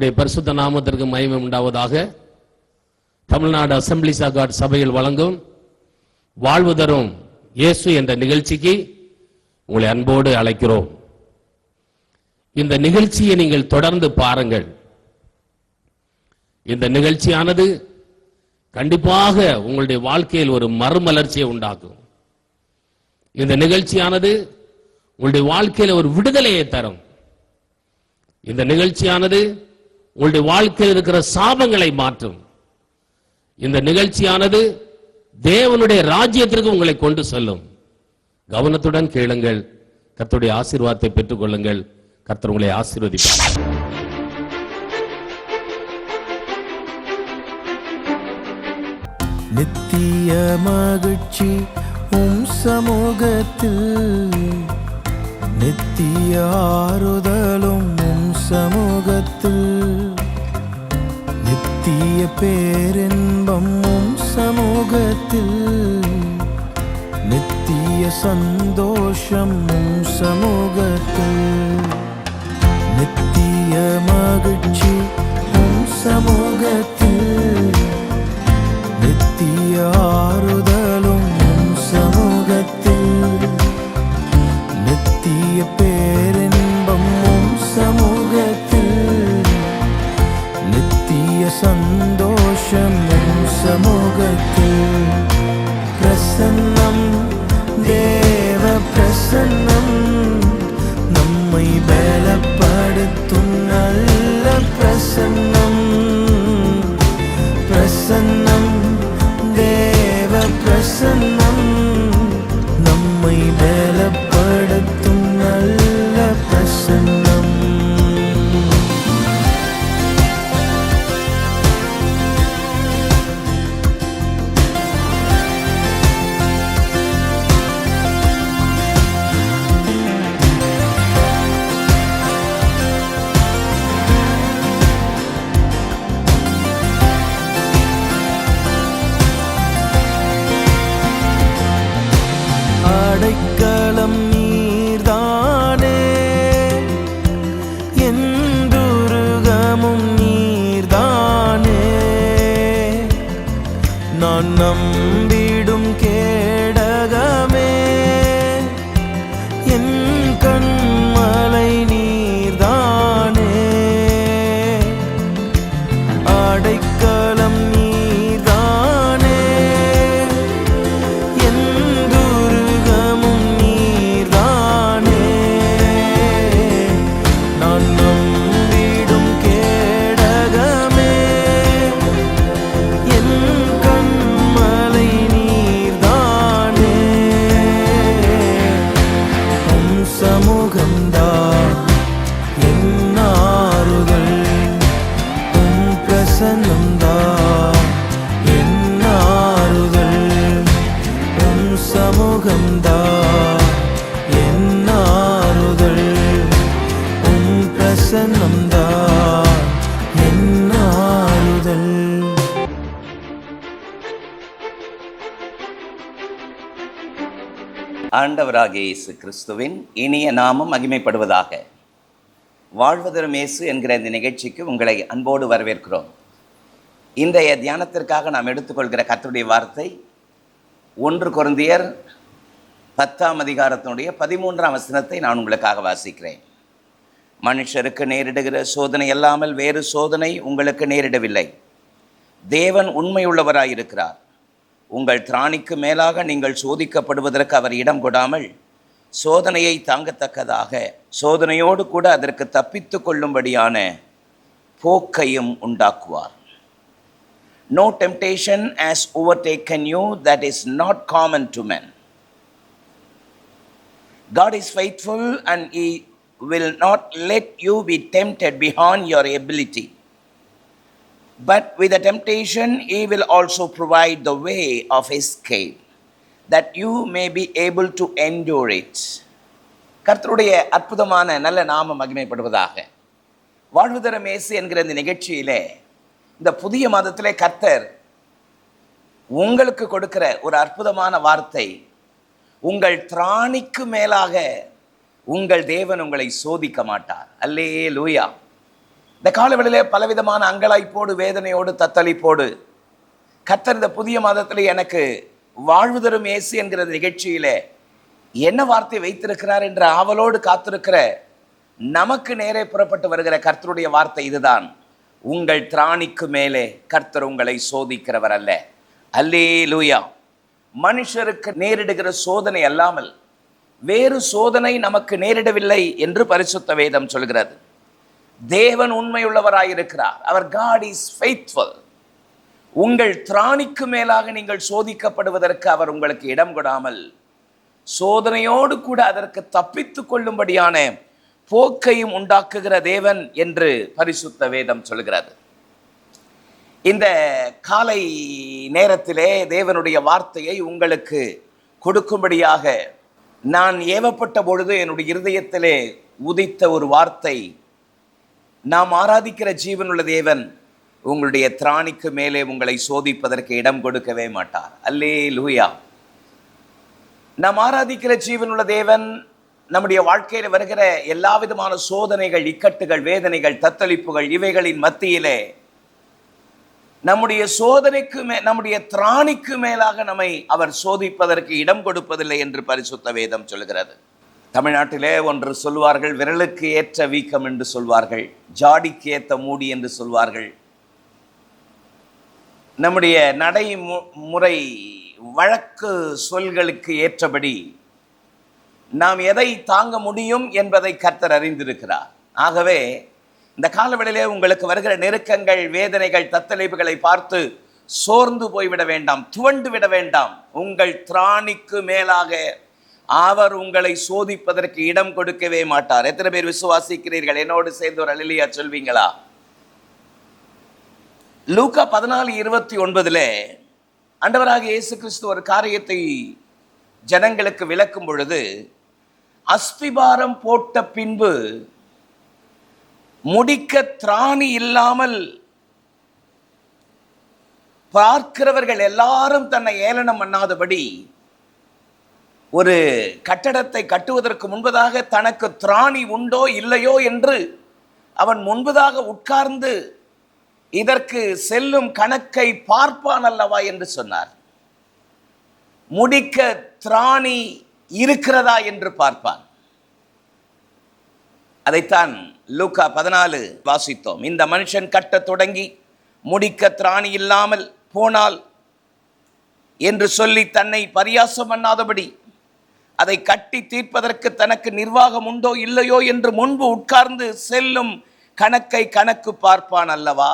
கர்த்தருடைய பரிசுத்த நாமத்திற்கு மகிமை உண்டாவதாக. தமிழ்நாடு அசெம்பிளிஸ் ஆஃப் காட் சபையில் வழங்கும் வாழ்வு தரும் இயேசு என்ற நிகழ்ச்சிக்கு உங்களை அன்போடு அழைக்கிறோம். இந்த நிகழ்ச்சியை நீங்கள் தொடர்ந்து பாருங்கள். இந்த நிகழ்ச்சியானது கண்டிப்பாக உங்களுடைய வாழ்க்கையில் ஒரு மறுமலர்ச்சியை உண்டாக்கும். இந்த நிகழ்ச்சியானது உங்களுடைய வாழ்க்கையில் ஒரு விடுதலையை தரும். இந்த நிகழ்ச்சியானது உங்களுடைய வாழ்க்கையில் இருக்கிற சாபங்களை மாற்றும். இந்த நிகழ்ச்சியானது தேவனுடைய ராஜ்யத்திற்கு உங்களை கொண்டு செல்லும். கவனத்துடன் கேளுங்கள். கர்த்தருடைய ஆசீர்வாதத்தை பெற்றுக் கொள்ளுங்கள். கர்த்தர் உங்களை ஆசீர்வதிப்பார். நித்திய மகிழ்ச்சி உம் சமூகத்தில், நித்திய ஆறுதலும் உம் சமூகத்தில், நித்திய பேரின்பம் உம் சமூகத்தில், நித்திய சந்தோஷம் உம் சமூகத்தில், நித்திய மகிழ்ச்சி உம் சமூகத்தில், நித்திய ஆறுதலும் உம் சமூகத்தில், நித்திய பேரின்பம் உம் சமூகத்தில், நித்திய சந்தோஷம் உம் சமூகத்தில். பிரசன்னம் தேவ பிரசன்னம், நம்மை பலப்படுத்தும் நல்ல பிரசன்னம். பிரசன்னம் தேவ பிரசன்னம், நம்மை பலப்படுத்தும் நல்ல பிரசன்னம். அடைக்கலம் நீர்தானே, எந்துருகமும் நீர்தானே, நான் நம்பிடும் கேடகமே, என் கண்மலை நீர்தானே. அடைக்கலம் நீர்தானே, எந்துருகமும் நீர்தானே, நான் நம்பிடும் கேடகமே, என் கண்மலை நீர்தானே. உம் சமூகம்தான் என் ஆறுதல், உம் பிரசன்னம்தான் என் ஆறுதல், உம் சமூகம்தான் என் ஆறுதல், உம் பிரசன்னம்தான் என் ஆறுதல். ஆண்டவராகிய இயேசு கிறிஸ்துவின் இனிய நாமம் மகிமைப்படுவதாக. வாழ்வதரும் இயேசு என்கிற இந்த நிகழ்ச்சிக்கு உங்களை அன்போடு வரவேற்கிறோம். இன்றைய தியானத்திற்காக நாம் எடுத்துக்கொள்கிற கர்த்தருடைய வார்த்தை 1 கொரிந்தியர் 10ஆம் அதிகாரத்தினுடைய 13ஆம் வசனத்தை நான் உங்களுக்காக வாசிக்கிறேன். மனுஷருக்கு நேரிடுகிற சோதனை அல்லாமல் வேறு சோதனை உங்களுக்கு நேரிடவில்லை. தேவன் உண்மையுள்ளவராயிருக்கிறார். உங்கள் திராணிக்கு மேலாக நீங்கள் சோதிக்கப்படுவதற்கு அவர் இடம் கொடாமல் சோதனையை தாங்கத்தக்கதாக சோதனையோடு கூட அதற்கு தப்பித்து கொள்ளும்படியான போக்கையும் உண்டாக்குவார். No temptation has overtaken you that is not common to men. God is faithful and He will not let you be tempted beyond your ability. But with the temptation, He will also provide the way of escape, that you may be able to endure it. கர்த்தருடைய அற்புதமான நல்ல நாமம் மகிமைப்படுவதாக. வாழ்வுதரும் இயேசு என்கிற இந்த நிகழ்ச்சியிலே இந்த புதிய மாதத்திலே கர்த்தர் உங்களுக்கு கொடுக்கிற ஒரு அற்புதமான வார்த்தை, உங்கள் திராணிக்கு மேலாக உங்கள் தேவன் உங்களை சோதிக்க மாட்டார். அல்லேலூயா. இந்த காலவெளியிலே பலவிதமான அங்கலாய்ப்போடு, வேதனையோடு, தத்தளிப்போடு கர்த்தர் இந்த புதிய மாதத்திலே எனக்கு வாழ்வு தரும் இயேசு என்கிற நிகழ்ச்சியிலே என்ன வார்த்தை வைத்திருக்கிறார் என்ற ஆவலோடு காத்திருக்கிற நமக்கு நேரே புறப்பட்டு வருகிற கர்த்தருடைய வார்த்தை இதுதான். உங்கள் திராணிக்கு மேலே கர்த்தர் உங்களை சோதிக்கிறவர் அல்ல. அல்லேலூயா. மனுஷருக்கு நேரிடுகிற சோதனை அல்லாமல் வேறு சோதனை நமக்கு நேரிடவில்லை என்று பரிசுத்த வேதம் சொல்கிறது. தேவன் உண்மையுள்ளவராயிருக்கிறார். அவர் God is faithful. உங்கள் திராணிக்கு மேலாக நீங்கள் சோதிக்கப்படுவதற்கு அவர் உங்களுக்கு இடம் கொடாமல் சோதனையோடு கூட அதற்கு தப்பித்து கொள்ளும்படியான போக்கையும் உண்டாக்குகிற தேவன் என்று பரிசுத்த வேதம் சொல்கிறது. இந்த காலை நேரத்திலே தேவனுடைய வார்த்தையை உங்களுக்கு கொடுக்கும்படியாக நான் ஏவப்பட்ட பொழுது என்னுடைய இருதயத்திலே உதித்த ஒரு வார்த்தை, நாம் ஆராதிக்கிற ஜீவனுள்ள தேவன் உங்களுடைய திராணிக்கு மேலே உங்களை சோதிப்பதற்கு இடம் கொடுக்கவே மாட்டார். அல்லேலூயா. நாம் ஆராதிக்கிற ஜீவனுள்ள தேவன் நம்முடைய வாழ்க்கையில் வருகிற எல்லா விதமான சோதனைகள், இக்கட்டுகள், வேதனைகள், தத்தளிப்புகள் இவைகளின் மத்தியிலே நம்முடைய சோதனைக்கு நம்முடைய திராணிக்கு மேலாக நம்மை அவர் சோதிப்பதற்கு இடம் கொடுப்பதில்லை என்று பரிசுத்த வேதம் சொல்கிறது. தமிழ்நாட்டிலே ஒன்று சொல்வார்கள், விரலுக்கு ஏற்ற வீக்கம் என்று சொல்வார்கள், ஜாடிக்கு ஏற்ற மூடி என்று சொல்வார்கள். நம்முடைய நடைமுறை வழக்கு சொல்களுக்கு ஏற்றபடி நாம் எதை தாங்க முடியும் என்பதை கர்த்தர் அறிந்திருக்கிறார். ஆகவே இந்த காலவெளியிலே உங்களுக்கு வருகிற நெருக்கங்கள், வேதனைகள், தத்தளிப்புகளை பார்த்து சோர்ந்து போய்விட வேண்டாம், துவண்டு விட வேண்டாம். உங்கள் திராணிக்கு மேலாக அவர் உங்களை சோதிப்பதற்கு இடம் கொடுக்கவே மாட்டார். எத்தனை பேர் விசுவாசிக்கிறீர்கள்? என்னோடு சேர்ந்து ஒரு அல்லேலூயா சொல்வீங்களா? லூக்கா 14:29 ஆண்டவராகிய இயேசு கிறிஸ்து ஒரு காரியத்தை ஜனங்களுக்கு விளக்கும் பொழுது, அஸ்திபாரம் போட்ட பின்பு முடிக்க திராணி இல்லாமல் பார்க்கிறவர்கள் எல்லாரும் தன்னை ஏளனம் பண்ணாதபடி ஒரு கட்டடத்தை கட்டுவதற்கு முன்பதாக தனக்கு திராணி உண்டோ இல்லையோ என்று அவன் முன்பதாக உட்கார்ந்து இதற்கு செல்லும் கணக்கை பார்ப்பான் அல்லவா என்று சொன்னார். முடிக்க திராணி இருக்கிறதா என்று பார்ப்பான். அதைத்தான் லூக்கா 14 வாசித்தோம். இந்த மனுஷன் கட்ட தொடங்கி முடிக்க திராணி இல்லாமல் போனால் என்று சொல்லி தன்னை பரியாசம் பண்ணாதபடி அதை கட்டி தீர்ப்பதற்கு தனக்கு நிர்வாகம் உண்டோ இல்லையோ என்று முன்பு உட்கார்ந்து செல்லும் கணக்கை கணக்கு பார்ப்பான் அல்லவா.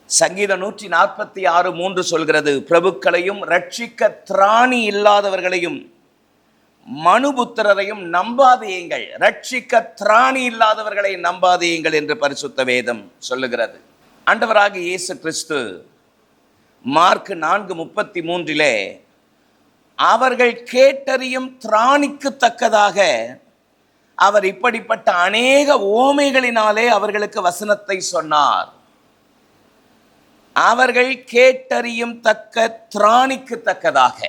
சங்கீதம் 146:3 சொல்கிறது, பிரபுக்களையும் ரட்சிக்க திராணி இல்லாதவர்களையும் மனுபுத்திரரையும் நம்பாதேயுங்கள். ரட்சிக்க திராணி இல்லாதவர்களை நம்பாதேயுங்கள் என்று பரிசுத்த வேதம் சொல்லுகிறது. ஆண்டவராகிய இயேசு கிறிஸ்து மார்க் 4:33 அவர்கள் கேட்டறியும் திராணிக்கு தக்கதாக அவர் இப்படிப்பட்ட அநேக ஓமைகளினாலே அவர்களுக்கு வசனத்தை சொன்னார். அவர்கள் கேட்டறியும் தக்க திராணிக்கு தக்கதாக.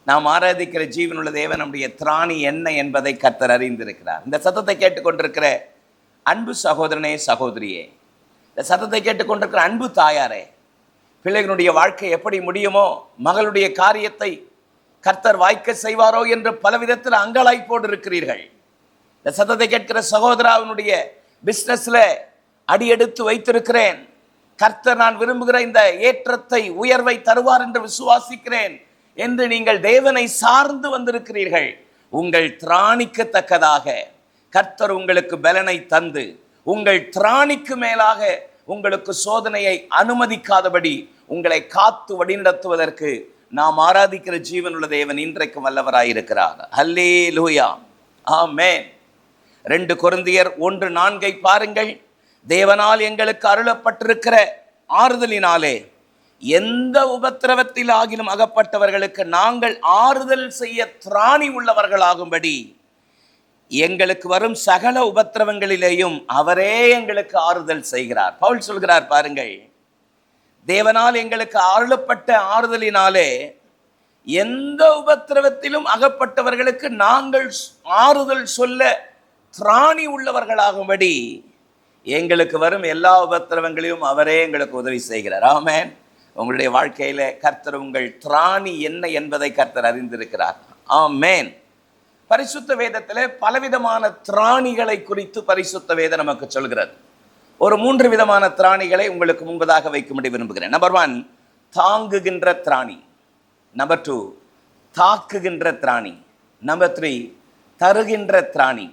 நாம் ஆராதிக்கிற ஜீவனுள்ள தேவன் நம்முடைய திராணி என்ன என்பதை கர்த்தர் அறிந்திருக்கிறார். இந்த சத்தத்தை கேட்டுக்கொண்டிருக்கிற அன்பு சகோதரனே, சகோதரியே, இந்த சத்தத்தை கேட்டுக்கொண்டிருக்கிற அன்பு தாயாரே, பிள்ளைகளுடைய வாழ்க்கை எப்படி முடியுமோ, மகளுடைய காரியத்தை கர்த்தர் வாய்க்க செய்வாரோ என்று பல விதத்தில் அங்கலாய்ப்போடு இருக்கிறீர்கள். இந்த சத்தத்தை கேட்கிற சகோதராவினுடைய பிஸ்னஸ்ல அடியெடுத்து வைத்திருக்கிறேன், கர்த்தர் நான் விரும்புகிற இந்த ஏற்றத்தை, உயர்வை தருவார் என்று விசுவாசிக்கிறேன் என்று நீங்கள் தேவனை சார்ந்து வந்திருக்கிறீர்கள். உங்கள் திராணிக்கு தக்கதாக கர்த்தர் உங்களுக்கு பலனை தந்து உங்கள் திராணிக்கு மேலாக உங்களுக்கு சோதனையை அனுமதிக்காதபடி உங்களை காத்து வழிநடத்துவதற்கு நாம் ஆராதிக்கிற ஜீவனுள்ள தேவன் இன்றைக்கு வல்லவராயிருக்கிறார். அல்லேலூயா, ஆமென். 2 கொரிந்தியர் 1:4 பாருங்கள். தேவனால் எங்களுக்கு அருளப்பட்டிருக்கிற ஆறுதலினாலே எந்த உபத்திரவத்தில் ஆகிலும் அகப்பட்டவர்களுக்கு நாங்கள் ஆறுதல் செய்ய திராணி உள்ளவர்களாகும்படி எங்களுக்கு வரும் சகல உபத்திரவங்களிலேயும் அவரே எங்களுக்கு ஆறுதல் செய்கிறார். பவுல் சொல்கிறார் பாருங்கள், தேவனால் எங்களுக்கு அருளப்பட்ட ஆறுதலினாலே எந்த உபத்திரவத்திலும் அகப்பட்டவர்களுக்கு நாங்கள் ஆறுதல் சொல்ல திராணி உள்ளவர்களாகும்படி எங்களுக்கு வரும் எல்லா உபத்திரவங்களையும் அவரே எங்களுக்கு உதவி செய்கிறார். ஆமென். உங்களுடைய வாழ்க்கையில கர்த்தர் உங்கள் திராணி என்ன என்பதை கர்த்தர் அறிந்திருக்கிறார். ஆமென். பரிசுத்த வேதத்திலே பலவிதமான திராணிகளை குறித்து பரிசுத்த வேதம் நமக்கு சொல்கிறது. ஒரு 3 விதமான திராணிகளை உங்களுக்கு முன்பதாக வைக்கும்படி விரும்புகிறேன். நம்பர் 1, தாங்குகின்ற திராணி. நம்பர் 2, தாக்குகின்ற திராணி. நம்பர் 3, தருகின்ற திராணி.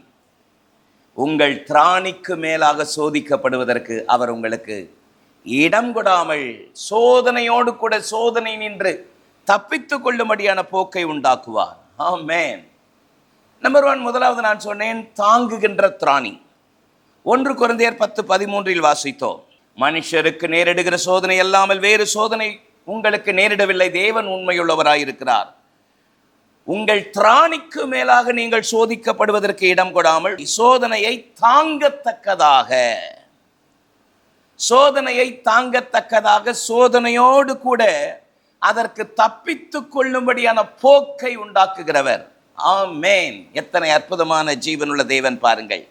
உங்கள் திராணிக்கு மேலாக சோதிக்கப்படுவதற்கு அவர் உங்களுக்கு இடம் கொடாமல் சோதனையோடு கூட சோதனை நின்று தப்பித்துக் கொள்ளும்படியான போக்கை உண்டாக்குவார். ஆமென். நம்பர் 1, முதலாவது நான் சொன்னேன், தாங்குகின்ற திராணி. 1 கொரிந்தியர் 10:13 வாசித்தோம். மனுஷருக்கு நேரிடுகிற சோதனை அல்லாமல் வேறு சோதனை உங்களுக்கு நேரிடவில்லை, தேவன் உண்மையுள்ளவராயிருக்கிறார். உங்கள் திராணிக்கு மேலாக நீங்கள் சோதிக்கப்படுவதற்கு இடம் கொடாமல் சோதனையை தாங்கத்தக்கதாக சோதனையோடு கூட அதற்கு தப்பித்துக் கொள்ளும்படியான போக்கை உண்டாக்குகிறவர். ஆமென். எத்தனை அற்புதமான ஜீவனுள்ள தேவன் பாருங்கள்.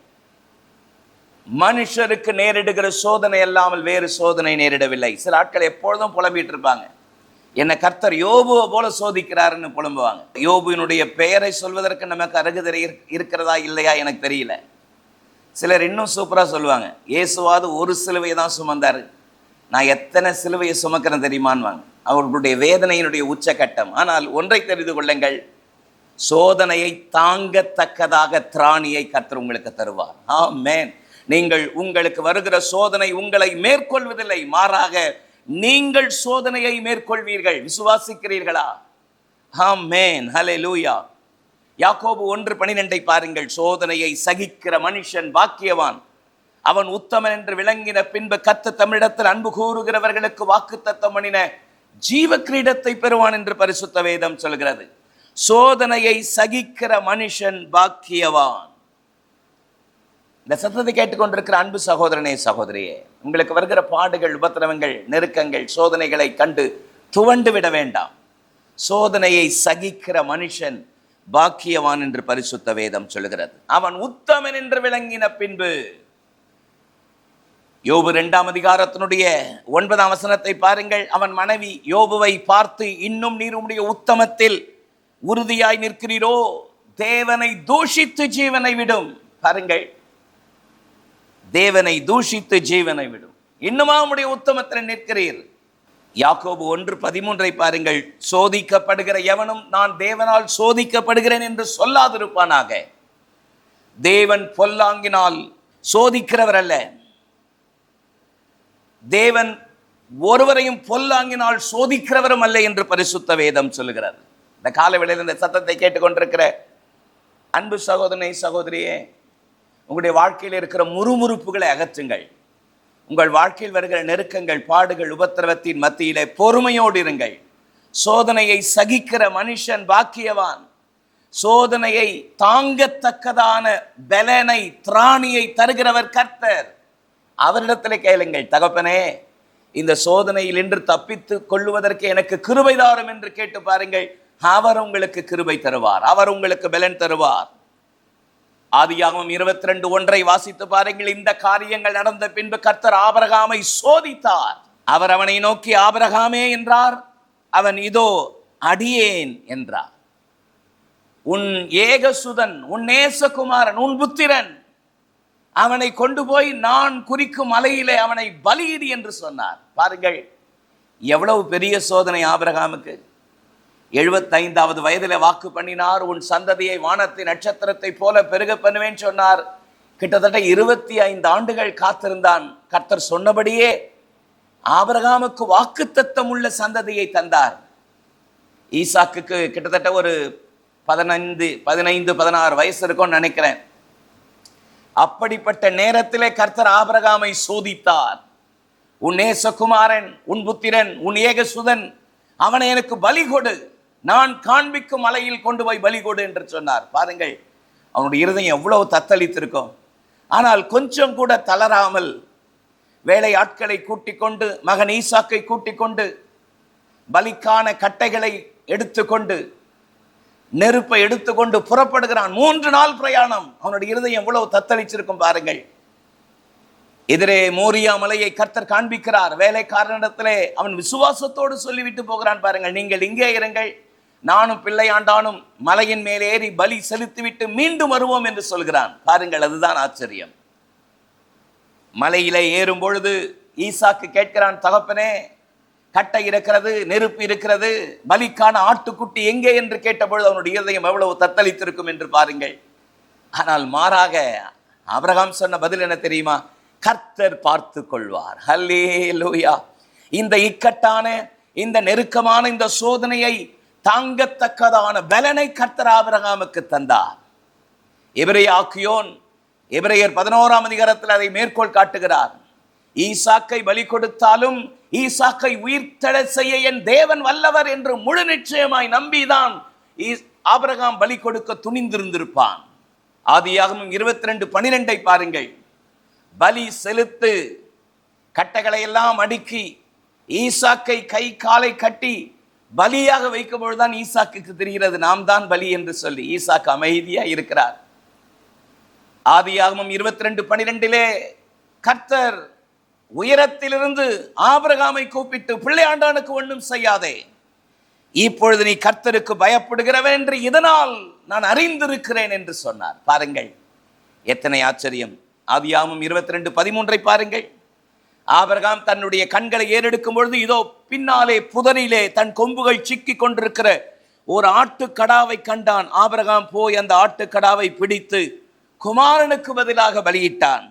மனுஷருக்கு நேரிடுகிற சோதனை அல்லாமல் வேறு சோதனை நேரிடவில்லை. சில ஆட்கள் எப்பொழுதும் புலம்பிட்டு இருப்பாங்க, என்னை கர்த்தர் யோபுவை போல சோதிக்கிறாருன்னு புலம்புவாங்க. யோபுவினுடைய பெயரை சொல்வதற்கு நமக்கு அருகதை இருக்கிறதா இல்லையா எனக்கு தெரியல. சிலர் இன்னும் சூப்பராக சொல்லுவாங்க, இயேசுவாது ஒரு சிலுவையை தான் சுமந்தாரு, நான் எத்தனை சிலுவையை சுமக்கிறேன் தெரியுமான்வாங்க. அவர்களுடைய வேதனையினுடைய உச்சகட்டம். ஆனால் ஒன்றை தெரிந்து கொள்ளுங்கள், சோதனையை தாங்கத்தக்கதாக திராணியை கர்த்தர் உங்களுக்கு தருவார். ஆமென். உங்களுக்கு வருகிற சோதனை உங்களை மேற்கொள்வதில்லை, மாறாக நீங்கள் சோதனையை மேற்கொள்வீர்கள். விசுவாசிக்கிறீர்களா? ஆமென். ஹல்லேலூயா. யாக்கோபு 1:12 பாருங்கள். சோதனையை சகிக்கிற மனுஷன் பாக்கியவான், அவன் உத்தமன் என்று விளங்கின பின்பு கர்த்தர் தம்மிடத்தில் அன்பு கூறுகிறவர்களுக்கு வாக்குத்தத்தம் பண்ணின ஜீவ கிரீடத்தை பெறுவான் என்று பரிசுத்த வேதம் சொல்கிறது. சோதனையை சகிக்கிற மனுஷன் பாக்கியவான். இந்த சத்தத்தை கேட்டுக்கொண்டிருக்கிற அன்பு சகோதரனே, சகோதரியே, உங்களுக்கு வருகிற பாடுகள், உபத்திரவங்கள், நெருக்கங்கள், சோதனைகளை கண்டு துவண்டு விட வேண்டாம். சோதனையை சகிக்கிற மனுஷன் பாக்கியவான் என்று பரிசுத்த வேதம் சொல்கிறது. அவன் உத்தமன் என்று விளங்கின பின்பு. யோபு 2ஆம் அதிகாரத்தினுடைய 9ஆம் வசனத்தை பாருங்கள். அவன் மனைவி யோபுவை பார்த்து, இன்னும் நீர் உம்முடைய உத்தமத்தில் உறுதியாய் நிற்கிறீரோ, தேவனை தூஷித்து ஜீவனை விடும். பாருங்கள், தேவனை தூஷித்து ஜீவனை விடும். இன்னுமா உம்முடைய உத்தமத்தில் நிற்கிறீர். யாக்கோபு 1:13 பாருங்கள். சோதிக்கப்படுகிற எவனும் நான் தேவனால் சோதிக்கப்படுகிறேன் என்று சொல்லாதிருப்பானாக. தேவன் பொல்லாங்கினால் சோதிக்கிறவர் அல்ல. தேவன் ஒருவரையும் பொல்லாங்கினால் சோதிக்கிறவரும் அல்ல என்று பரிசுத்த வேதம் சொல்லுகிறது. இந்த காலவேளையில் இந்த சத்தத்தை கேட்டுக்கொண்டிருக்கிற அன்பு சகோதரனை, சகோதரியே, உங்களுடைய வாழ்க்கையில் இருக்கிற முறுமுறுப்புகளை அகற்றுங்கள். உங்கள் வாழ்க்கையில் வருகிற நெருக்கங்கள், பாடுகள், உபத்திரவத்தின் மத்தியிலே பொறுமையோடு இருங்கள். சோதனையை சகிக்கிற மனுஷன் பாக்கியவான். சோதனையை தாங்கத்தக்கதான பலனை, திராணியை தருகிறவர் கர்த்தர். அவரிடத்திலே கேளுங்கள், தகப்பனே, இந்த சோதனையில் இன்று தப்பித்து கொள்ளுவதற்கு எனக்கு கிருபை தாரும் என்று கேட்டு பாருங்கள். அவர் உங்களுக்கு கிருபை தருவார், அவர் உங்களுக்கு பலன் தருவார். ஆதியாகமம் 22:1 வாசித்து பாருங்கள். இந்த காரியங்கள் நடந்த பின்பு கர்த்தர் ஆபிரகாமை சோதித்தார். அவர் அவனை நோக்கி ஆபிரகாமே என்றார். அவன் இதோ அடியேன் என்றார். உன் ஏகசுதன், உன் நேசகுமாரன், உன் புத்திரன், அவனை கொண்டு போய் நான் குறிக்கும் மலையிலே அவனை பலியிடு என்று சொன்னார். பாருங்கள், எவ்வளவு பெரிய சோதனை ஆபிரகாமுக்கு. 75வது வயதில் வாக்கு பண்ணினார், உன் சந்ததியை வானத்தின் நட்சத்திரத்தை போல பெருக பண்ணுவேன் சொன்னார். கிட்டத்தட்ட 25 ஆண்டுகள் காத்திருந்தான். கர்த்தர் சொன்னபடியே ஆபிரகாமுக்கு வாக்குத்தத்தம் உள்ள சந்ததியை தந்தார். ஈசாக்குக்கு கிட்டத்தட்ட ஒரு 15-16 வயசு இருக்கும்னு நினைக்கிறேன். அப்படிப்பட்ட நேரத்திலே கர்த்தர் ஆபிரகாமை சோதித்தார். உன் நேசகுமாரன், உன் புத்திரன், உன் ஏகசுதன், அவனை எனக்கு பலி கொடு, நான் காண்பிக்கும் மலையில் கொண்டு போய் பலி கொடு என்று சொன்னார். பாருங்கள், அவனுடைய இருதயம் எவ்வளவு தத்தளித்திருக்கும். ஆனால் கொஞ்சம் கூட தளராமல் வேலை ஆட்களை கூட்டிக் கொண்டு, மகன் ஈசாக்கை கூட்டிக் கொண்டு, பலிக்கான கட்டைகளை எடுத்துக்கொண்டு நெருப்பை எடுத்துக்கொண்டு புறப்படுகிறான். 3 நாள் பிரயாணம். அவனுடைய இருதயம் எவ்வளவு தத்தளிச்சிருக்கும் பாருங்கள். எதிரே மோரியா மலையை கர்த்தர் காண்பிக்கிறார். வேலைக்காரனிடத்திலே அவன் விசுவாசத்தோடு சொல்லிவிட்டு போகிறான் பாருங்கள், நீங்கள் இங்கே இருங்கள், நானும் பிள்ளையாண்டானும் மலையின் மேல் ஏறி பலி செலுத்திவிட்டு மீண்டும் வருவோம் என்று சொல்கிறான் பாருங்கள். அதுதான் ஆச்சரியம். மலையிலே ஏறும் பொழுது ஈசாக்கு கேட்கிறான், தகப்பனே கட்டை இருக்கிறது, நெருப்பு இருக்கிறது, பலிக்கான ஆட்டுக்குட்டி எங்கே என்று கேட்டபொழுது அவனுடைய இருதயம் எவ்வளவு தத்தளித்திருக்கும் என்று பாருங்கள். ஆனால் மாறாக ஆபிரகாம் சொன்ன பதில் என்ன தெரியுமா? கர்த்தர் பார்த்து கொள்வார். ஹல்லேலூயா. இந்த இக்கட்டான, இந்த நெருக்கமான இந்த சோதனையை தாங்கத்தக்கதான பலனை கர்த்தர் ஆபிரகாமுக்கு தந்தார். எபிரேயாக்கியோன் எபிரேயர் 11ஆம் அதிகாரத்தில் அதை மேற்கோள் காட்டுகிறார். ஈசாக்கை பலி கொடுத்தாலும் ஈசாக்கை உயிர்த்தெழ செய்ய என் தேவன் வல்லவர் என்று முழு நிச்சயமாய் நம்பிதான் ஆபிரகாம் பலி கொடுக்க துணிந்திருந்திருப்பான். ஆதியாகமம் 22:12 பாருங்கள். பலி செலுத்து, கட்டைகளை எல்லாம் அடுக்கி ஈசாக்கை கை காலை கட்டி பலியாக வைக்கும் பொழுதுதான் ஈசாக்குக்கு தெரிகிறது நாம் தான் பலி என்று சொல்லி. ஈசாக்கு அமைதியா இருக்கிறார். ஆதியாகமம் 22:12 கர்த்தர் உயரத்திலிருந்து ஆபிரகாமை கூப்பிட்டு, பிள்ளையாண்டானுக்கு ஒன்றும் செய்யாதே, இப்பொழுது நீ கர்த்தருக்கு பயப்படுகிறவன் என்று இதனால் நான் அறிந்திருக்கிறேன் என்று சொன்னார். பாருங்கள் எத்தனை ஆச்சரியம். ஆதியாகமம் 22:13 பாருங்கள். ஆபிரகாம் தன்னுடைய கண்களை ஏறெடுக்கும் பொழுது இதோ பின்னாலே புதரிலே தன் கொம்புகள் சிக்கி கொண்டிருக்கிற ஒரு ஆட்டுக்கடாவை கண்டான். ஆபிரகாம் போய் அந்த ஆட்டுக்கடாவை பிடித்து குமாரனுக்கு பதிலாக பலியிட்டான்.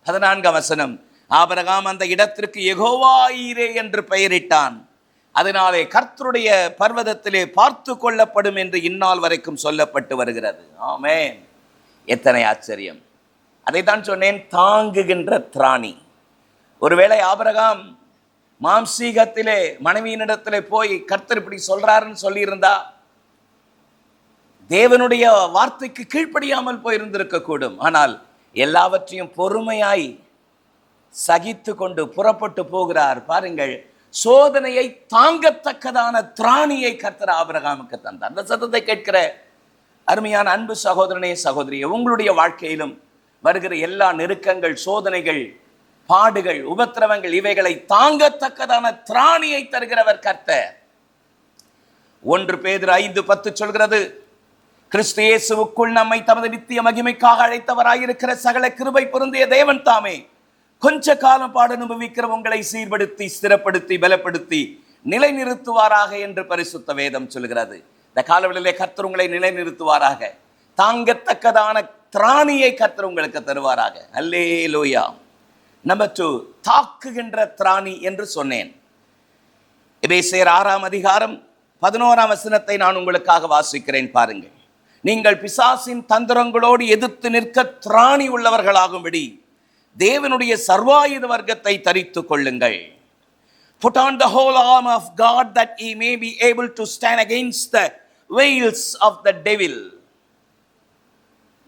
14ஆம் வசனம், ஆபிரகாம் அந்த இடத்திற்கு யெகோவா ஈரே என்று பெயரிட்டான். அதனாலே கர்த்தருடைய பர்வதத்திலே பார்த்து கொள்ளப்படும் என்று இந்நாள் வரைக்கும் சொல்லப்பட்டு வருகிறது. ஆமென். எத்தனை ஆச்சரியம். அதைத்தான் சொன்னேன், தாங்குகின்ற திராணி. ஒருவேளை ஆபிரகாம் மாம்சீகத்திலே மனைவியினிடத்திலே போய் கர்த்தர் இப்படி சொல்றாருன்னு சொல்லியிருந்தா தேவனுடைய வார்த்தைக்கு கீழ்ப்படியாமல் போயிருந்திருக்க கூடும். ஆனால் எல்லாவற்றையும் பொறுமையாய் சகித்து கொண்டு புறப்பட்டு போகிறார். பாருங்கள், சோதனையை தாங்கத்தக்கதான திராணியை கர்த்தர் ஆபிரகாமுக்கு தந்தார். அந்த சத்தத்தை கேட்கிற அருமையான அன்பு சகோதரனே சகோதரியே, உங்களுடைய வாழ்க்கையிலும் வருகிற எல்லா நெருக்கங்கள், சோதனைகள், பாடுகள், உபத்திரவங்கள், இவைகளை தாங்கத்தக்கதான திராணியை தருகிறவர் கர்த்தர். 1 பேதுரு 5:10 சொல்கிறது, கிறிஸ்து இயேசுவுக்குள் நம்மை தமது நித்திய மகிமைக்காக அழைத்தவராயிருக்கிற சகல கிருபை பொருந்திய தேவன் தாமே கொஞ்ச காலம் பாடு அனுபவிக்கிற உங்களை சீர்படுத்தி, ஸ்திரப்படுத்தி, பலப்படுத்தி நிலைநிறுத்துவாராக என்று பரிசுத்த வேதம் சொல்கிறது. இந்த காலவெளியிலே கர்த்தர் உங்களை நிலைநிறுத்துவாராக. தாங்கத்தக்கதான திராணியை கர்த்தர் உங்களுக்கு தருவாராக. அல்லேலூயா. நம்பர் 2, தாக்குகின்ற திராணி என்று சொன்னேன். எபேசியர் 6ஆம் அதிகாரம் 11ஆம் வசனத்தை நான் உங்களுக்காக வாசிக்கிறேன் பாருங்கள். நீங்கள் பிசாசின் தந்திரங்களோடு எதிர்த்து நிற்க திராணி உள்ளவர்களாகும்படி தேவனுடைய சர்வாயுத வர்க்கத்தை தரித்துக் கொள்ளுங்கள். Put on the whole arm of God that ye may be able to stand against the wiles of the devil.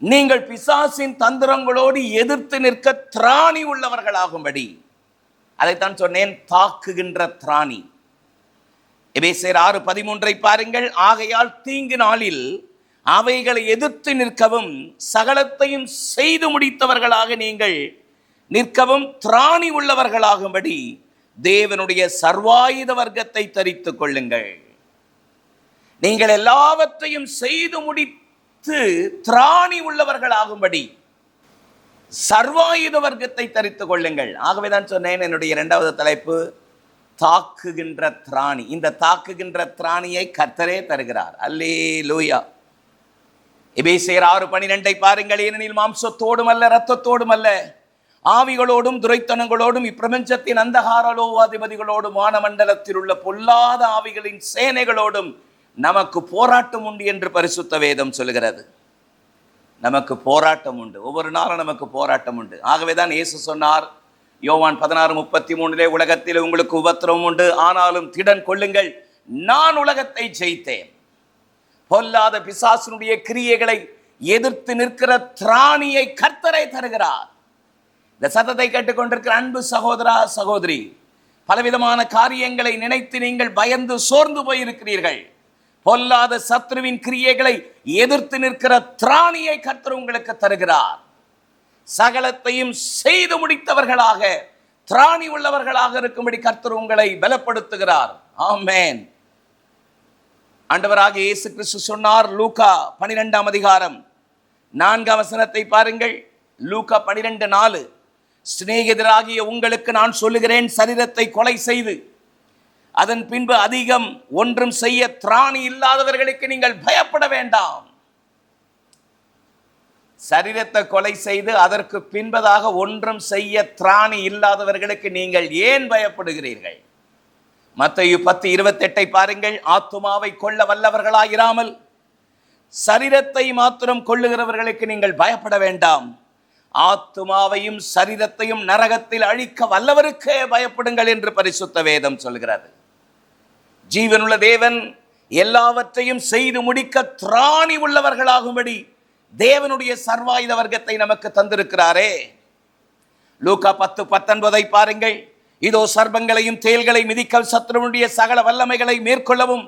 நீங்கள் பிசாசின் தந்திரங்களோடு எதிர்த்து நிற்க திராணி உள்ளவர்களாகும்படி. அதைத்தான் சொன்னேன், தாக்குகின்ற திராணி. எபேசியர் 6:13 பாருங்கள். ஆகையால் தீங்கு நாளில் அவைகளை எதிர்த்து நிற்கவும் சகலத்தையும் செய்து முடித்தவர்களாக நீங்கள் நிற்கவும் திராணி உள்ளவர்களாகும்படி தேவனுடைய சர்வாயுத வர்க்கத்தை தரித்துக் கொள்ளுங்கள். நீங்கள் எல்லாவற்றையும் செய்து முடித்து திராணி உள்ளவர்களாகும்படி சர்வாயுத வர்க்கத்தை தரித்துக் கொள்ளுங்கள். ஆகவேதான் சொன்னேன், என்னுடைய 2வது தலைப்பு தாக்குகின்ற திராணி. இந்த தாக்குகின்ற திராணியை கர்த்தரே தருகிறார். அல்லேலூயா. எபேசியர் 6:12 பாருங்கள். ஏனெனில் மாம்சத்தோடும் அல்ல, இரத்தத்தோடும் அல்ல, ஆவிகளோடும் துரைத்தனங்களோடும் இப்பிரபஞ்சத்தின் அந்தகாரலோவாதிபதிகளோடும் வானமண்டலத்தில் உள்ள பொல்லாத ஆவிகளின் சேனைகளோடும் நமக்கு போராட்டம் உண்டு என்று பரிசுத்த வேதம் சொல்கிறது. நமக்கு போராட்டம் உண்டு. ஒவ்வொரு நாளும் நமக்கு போராட்டம் உண்டு. ஆகவேதான் இயேசு சொன்னார் யோவான் 16:33 உலகத்தில் உங்களுக்கு உபத்திரவம் உண்டு, ஆனாலும் திடன் கொள்ளுங்கள், நான் உலகத்தை ஜெயித்தேன். பொல்லாத பிசாசினுடைய கிரியைகளை எதிர்த்து நிற்கிற திராணியை கர்த்தரை தருகிறார். இந்த சத்தத்தை கேட்டுக்கொண்டிருக்கிற அன்பு சகோதரா சகோதரி, பலவிதமான காரியங்களை நினைத்து நீங்கள் பயந்து சோர்ந்து போயிருக்கிறீர்கள். பொல்லாத சத்ருவின் கிரியைகளை எதிர்த்து நிற்கிற திராணியை கர்த்தர் உங்களுக்கு தருகிறார். சகலத்தையும் செய்து முடித்தவர்களாக, திராணி உள்ளவர்களாக இருக்கும்படி கர்த்தர் உங்களை பலப்படுத்துகிறார். ஆமென். ஆண்டவராகிய இயேசு கிறிஸ்து சொன்னார், லூக்கா 12ஆம் அதிகாரம் 4ஆம் வசனத்தை பாருங்கள். லூக்கா 12:4, சிநேகிதராகிய உங்களுக்கு நான் சொல்லுகிறேன், சரீரத்தை கொலை செய்து அதன் பின்பு அதிகம் ஒன்றும் செய்ய திராணி இல்லாதவர்களுக்கு நீங்கள் பயப்பட வேண்டாம். சரீரத்தை கொலை செய்து அதற்கு பின்பதாக ஒன்றும் செய்ய திராணி இல்லாதவர்களுக்கு நீங்கள் ஏன் பயப்படுகிறீர்கள்? மத்தேயு 10:28 பாருங்கள். ஆத்துமாவை கொள்ள வல்லவர்களாயிராமல் சரீரத்தை மாத்திரம் கொள்ளுகிறவர்களுக்கு நீங்கள் பயப்பட வேண்டாம். ஆத்துமாவையும் சரீரத்தையும் நரகத்தில் அழிக்க வல்லவருக்கே பயப்படுங்கள் என்று பரிசுத்த வேதம் சொல்கிறது. ஜீவனுள்ள தேவன் எல்லாவற்றையும் செய்து முடிக்க திராணி உள்ளவர்களாகும்படி தேவனுடைய சர்வாயுத வர்க்கத்தை நமக்கு தந்திருக்கிறாரே. லூக்கா 10:19 பாருங்கள். இதோ சர்ப்பங்களையும் தேள்களை மிதிக்க சத்ருவுடைய சகல வல்லமைகளை மேற்கொள்ளவும்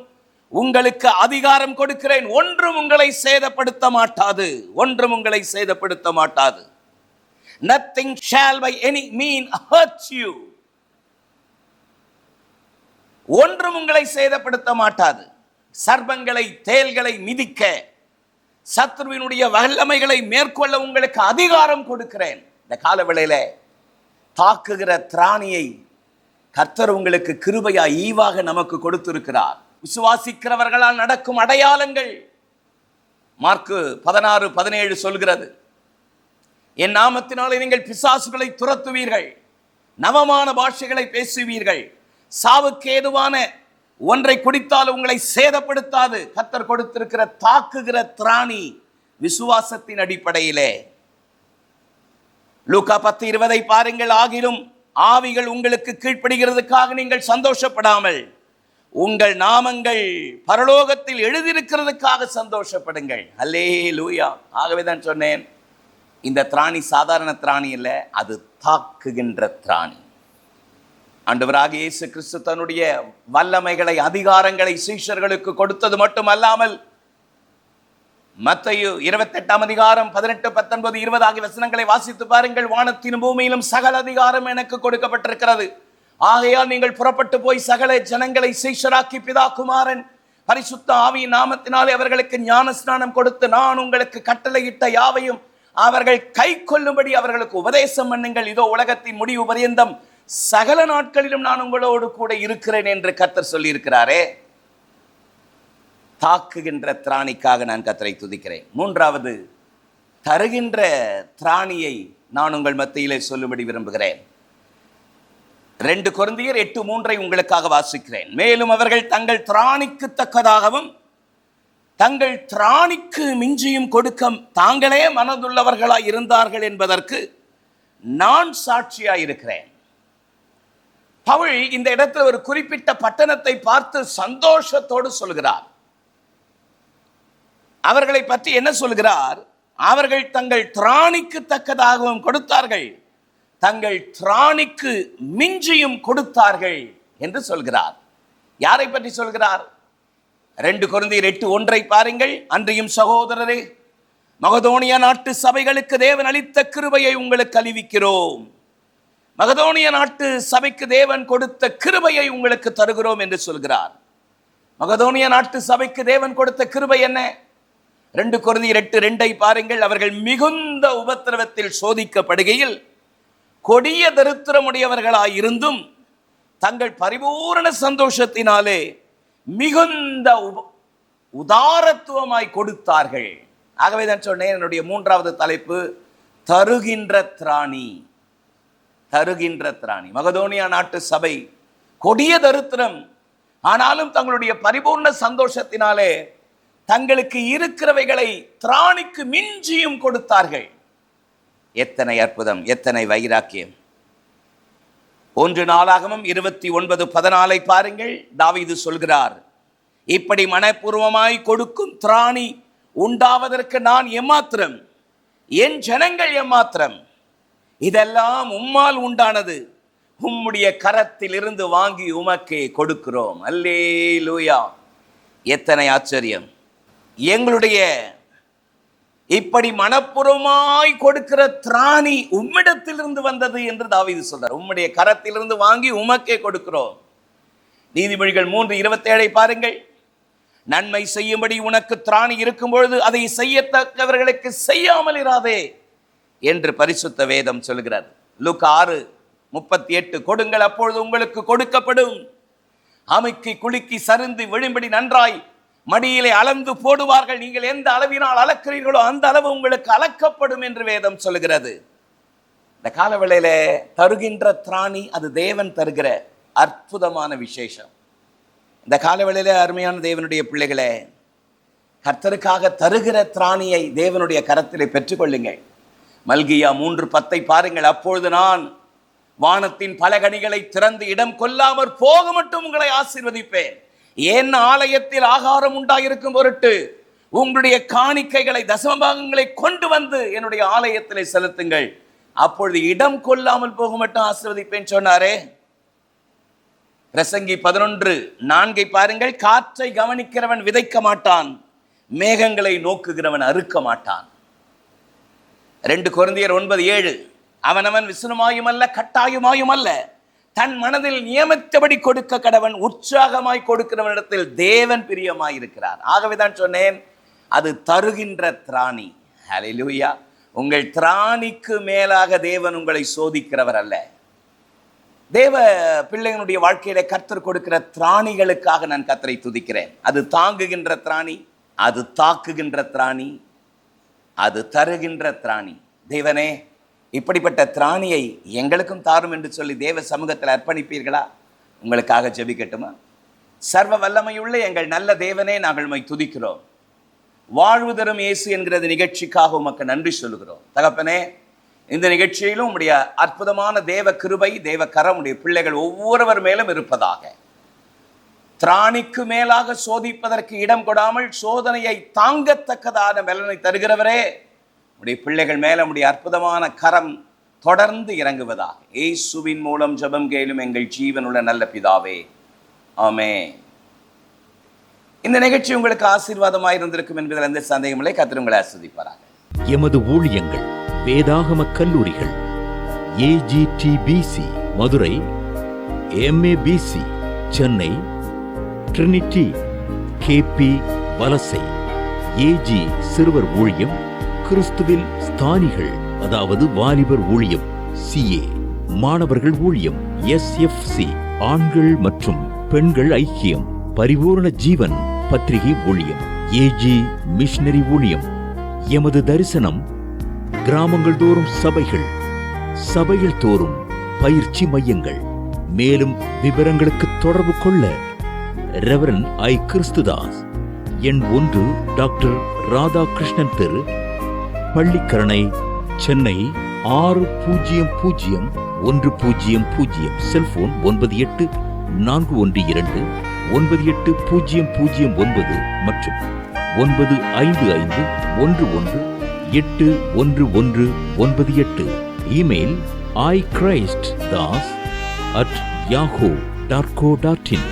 உங்களுக்கு அதிகாரம் கொடுக்கிறேன். ஒன்றும் உங்களை சேதப்படுத்த மாட்டாது. ஒன்றும் உங்களை சேதப்படுத்த மாட்டாது. Nothing shall by any mean hurt you. ஒன்றும் உங்களை சேதப்படுத்த மாட்டாது. சர்ப்பங்களை தேள்களை மிதிக்க, சத்ருவினுடைய வல்லமைகளை மேற்கொள்ள உங்களுக்கு அதிகாரம் கொடுக்கிறேன். இந்த காலவேளையில தாக்குகிற திராணியை கர்த்தர் உங்களுக்கு கிருபையா ஈவாக நமக்கு கொடுத்திருக்கிறார். விசுவாசிக்கிறவர்களால் நடக்கும் அடையாளங்கள் மார்க்கு 16:17 சொல்கிறது, என் நாமத்தினாலே நீங்கள் பிசாசுகளை துரத்துவீர்கள், நவமான பாஷைகளை பேசுவீர்கள், சாவுக்கு ஏதுவான ஒன்றை குடித்தால் உங்களை சேதப்படுத்தாது. கர்த்தர் கொடுத்திருக்கிற தாக்குகிற திராணி விசுவாசத்தின் அடிப்படையிலே. லூக்கா 10:20 பாருங்கள். ஆகிலும் ஆவிகள் உங்களுக்கு கீழ்ப்படுகிறதுக்காக நீங்கள் சந்தோஷப்படாமல் உங்கள் நாமங்கள் பரலோகத்தில் எழுதியிருக்கிறதுக்காக சந்தோஷப்படுங்கள். அல்லேலூயா. ஆகவே தான் சொன்னேன், இந்த திராணி சாதாரண திராணி இல்லை, அது தாக்குகின்ற திராணி. ஆண்டவராகிய இயேசு கிறிஸ்து தன்னுடைய வல்லமைகளை அதிகாரங்களை சீஷர்களுக்கு கொடுத்தது மட்டுமல்லாமல் மத்தேயு 28ஆம் அதிகாரம் 18, 19, 20 ஆகிய வசனங்களை வாசித்து பாருங்கள். வானத்திலும் பூமியிலும் சகல அதிகாரம் எனக்கு கொடுக்கப்பட்டிருக்கிறது. ஆகையால் நீங்கள் புறப்பட்டு போய் சகல ஜனங்களை சீஷராக்கி பிதா குமாரன் பரிசுத்த ஆவியின் நாமத்தினாலே அவர்களுக்கு ஞான ஸ்நானம் கொடுத்து நான் உங்களுக்கு கட்டளையிட்ட யாவையும் அவர்கள் கை கொள்ளும்படி அவர்களுக்கு உபதேசம் பண்ணுங்கள். இதோ உலகத்தின் முடிவு பரியந்தம் சகல நாட்களிலும் நான் உங்களோடு கூட இருக்கிறேன் என்று கர்த்தர் சொல்லி இருக்கிறாரே. தாக்குகின்ற திராணிக்காக நான் கர்த்தரை துதிக்கிறேன். மூன்றாவது, தருகின்ற திராணியை நான் உங்கள் மத்தியிலே சொல்லும்படி விரும்புகிறேன். 2 கொரிந்தியர் 8:3 உங்களுக்காக வாசிக்கிறேன். மேலும் அவர்கள் தங்கள் திராணிக்கு தக்கதாகவும் தங்கள் திராணிக்கு மிஞ்சியும் கொடுக்க தாங்களே மனதுள்ளவர்களாய் இருந்தார்கள் என்பதற்கு நான் சாட்சியாய் இருக்கிறேன். பவுல் இந்த இடத்துல ஒரு குறிப்பிட்ட பட்டணத்தை பார்த்து சந்தோஷத்தோடு சொல்கிறார். அவர்களை பற்றி என்ன சொல்கிறார்? அவர்கள் தங்கள் திராணிக்கு தக்கதாகவும் கொடுத்தார்கள், தங்கள் திராணிக்கு மிஞ்சியும் கொடுத்தார்கள் என்று சொல்கிறார். யாரை பற்றி சொல்கிறார்? 2 கொரிந்தியர் 8:1 பாருங்கள். அன்றியும் சகோதரரே, மகதோனியா நாட்டு சபைகளுக்கு தேவன் அளித்த கிருபையை உங்களுக்கு அறிவிக்கிறோம். மகதோனியா நாட்டு சபைக்கு தேவன் கொடுத்த கிருபையை உங்களுக்கு தருகிறோம் என்று சொல்கிறார். மகதோனியா நாட்டு சபைக்கு தேவன் கொடுத்த கிருபை என்ன? 2 கொரிந்தியர் 8:2 பாருங்கள். அவர்கள் மிகுந்த உபத்திரவத்தில் சோதிக்கப்படுகையில் கொடிய தரித்திரமுடையவர்களாய் இருந்தும் தங்கள் பரிபூரண சந்தோஷத்தினாலே மிகுந்த உதாரத்துவமாய் கொடுத்தார்கள். ஆகவே தான் சொன்னேன், என்னுடைய 3வது தலைப்பு தருகின்ற திராணி. தருகின்ற திராணி. மகதோனியா நாட்டு சபை கொடிய தரித்திரம், ஆனாலும் தங்களுடைய பரிபூர்ண சந்தோஷத்தினாலே தங்களுக்கு இருக்கிறவைகளை திராணிக்கு மிஞ்சியும் கொடுத்தார்கள். எத்தனை அற்புதம், எத்தனை வைராக்கியம்! 1 நாளாகமம் 29:14 பாருங்கள். தாவீது சொல்கிறார், இப்படி மனப்பூர்வமாய் கொடுக்கும் திராணி உண்டாவதற்கு நான் எம்மாத்திரம், என் ஜனங்கள் எம்மாத்திரம், இதெல்லாம் உம்மால் உண்டானது, உம்முடைய கரத்தில் இருந்து வாங்கி உமக்கே கொடுக்கிறோம். அல்லேலூயா. எத்தனை ஆச்சரியம்! எங்களுடைய இப்படி மனப்பூர்வமாய் கொடுக்கிற திராணி உம்மிடத்திலிருந்து வந்தது என்று தாவீது சொல்றார். உம்முடைய கரத்திலிருந்து வாங்கி உமக்கே கொடுக்கிறோம். நீதிமொழிகள் 3:27 பாருங்கள். நன்மை செய்யும்படி உனக்கு திராணி இருக்கும் பொழுது அதை செய்யத்தக்கவர்களுக்கு செய்யாமல் இராதே என்று பரிசுத்த வேதம் சொல்கிறார். லூக்கா 6:38 கொடுங்கள், அப்பொழுது உங்களுக்கு கொடுக்கப்படும். அமைக்கி குலுக்கி சரிந்து விழும்படி நன்றாய் மடியிலே அளந்து போடுவார்கள். நீங்கள் எந்த அளவினால் அளக்கிறீர்களோ அந்த அளவு உங்களுக்கு அளக்கப்படும் என்று வேதம் சொல்கிறது. இந்த காலவேளையில தருகின்ற திராணி அது தேவன் தருகிற அற்புதமான விசேஷம். இந்த காலவேளையில அருமையான தேவனுடைய பிள்ளைகளே, கர்த்தருக்காக தருகிற திராணியை தேவனுடைய கரத்திலே பெற்றுக்கொள்ளுங்கள். மல்கியா 3:10 பாருங்கள். அப்பொழுது நான் வானத்தின் பல கனிகளை திறந்து இடம் கொள்ளாமற் போக மட்டும் உங்களை ஆசீர்வதிப்பேன். என் ஆலயத்தில் ஆகாரம் உண்டாயிருக்கும் பொருட்டு உங்களுடைய காணிக்கைகளை தசமபாகங்களை கொண்டு வந்து என்னுடைய ஆலயத்திலே செலுத்துங்கள். அப்பொழுது இடம் கொள்ளாமல் போக மட்டும் ஆசீர்வதிப்பேன் சொன்னாரே. பிரசங்கி 11:4 பாருங்கள். காற்றை கவனிக்கிறவன் விதைக்க மாட்டான், மேகங்களை நோக்குகிறவன் அறுக்க மாட்டான். 2 கொரிந்தியர் 9:7 அவனவன் விசுனமாயும் அல்ல கட்டாயமாயும் அல்ல, தன் மனதில் நியமித்தபடி கொடுக்க கடவன், உற்சாகமாய் கொடுக்கிறவனிடத்தில் தேவன் பிரியமாய் இருக்கிறார். ஆகவேதான் சொன்னேன், அது தருகின்ற திராணி. ஹல்லேலூயா! உங்கள் திராணிக்கு மேலாக தேவன் உங்களை சோதிக்கிறவர் அல்ல. தேவ பிள்ளைகளுடைய வாழ்க்கையில கர்த்தர் கொடுக்கிற திராணிகளுக்காக நான் கர்த்தரை துதிக்கிறேன். அது தாங்குகின்ற திராணி, அது தாக்குகின்ற திராணி, அது தருகின்ற திராணி. தேவனே, இப்படிப்பட்ட திராணியை எங்களுக்கும் தாரும் என்று சொல்லி தேவ சமூகத்தில் அர்ப்பணிப்பீர்களா? உங்களுக்காக ஜெபிக்கட்டுமா? சர்வ வல்லமையுள்ள எங்கள் நல்ல தேவனே, நாங்கள் உம்மை துதிக்கிறோம். வாழ்வு தரும் இயேசு என்கிற நிகழ்ச்சிக்காக உமக்கு நன்றி சொல்லுகிறோம். தகப்பனே, இந்த நிகழ்ச்சியிலும் உம்முடைய அற்புதமான தேவ கிருபை, தேவ கரம் உடைய பிள்ளைகள் ஒவ்வொருவர் மேலும் இருப்பதாக. திராணிக்கு மேலாக சோதிப்பதற்கு இடம் கொடாமல் சோதனையை தாங்கத்தக்கதான பலனை தருகிறவரே, உடைய பிள்ளைகள் மேல உடைய அற்புதமான கரம் தொடர்ந்து இறங்குவதாக. இயேசுவின் மூலம் ஜெபம் கேளும் எங்கள் ஜீவனுள்ள நல்ல பிதாவே, ஆமென். இந்த நிகழ்ச்சி உங்களுக்கு ஆசீர்வாதமாக இருந்திருக்கும் என்பதில் எந்த சந்தேகமில்லை. கர்த்தர் உங்களை ஆசீர்வதிப்பாராக. எமது ஊழியங்கள் வேதாகம கல்லூரிகள் AGTBC Madurai, MABC Chennai, Trinity KP வலசை, AG சிறுவர் ஊழியம், கிறிஸ்துவில் ஸ்தானிகள் அதாவது வாலிபர் ஊழியம், CA மாணவர்கள் ஊழியம், SFC ஆண்கள் மற்றும் பெண்கள் ஐக்கியம், பரிபூரண ஜீவன் பத்திரிகை ஊழியம், AG மிஷனரி ஊழியம். எமது தரிசனம் கிராமங்கள் தோறும் சபைகள், சபைகள் தோறும் பயிற்சி மையங்கள். மேலும் விவரங்களுக்கு தொடர்பு கொள்ள ரெவரன் I. கிறிஸ்துதாஸ், எண் 1, டாக்டர் ராதாகிருஷ்ணன் தெரு, பள்ளிக்கரணை, சென்னை 600100. செல்போன் 9841298009 மற்றும் 9551181198. Email iChristdas@yahoo.co.in.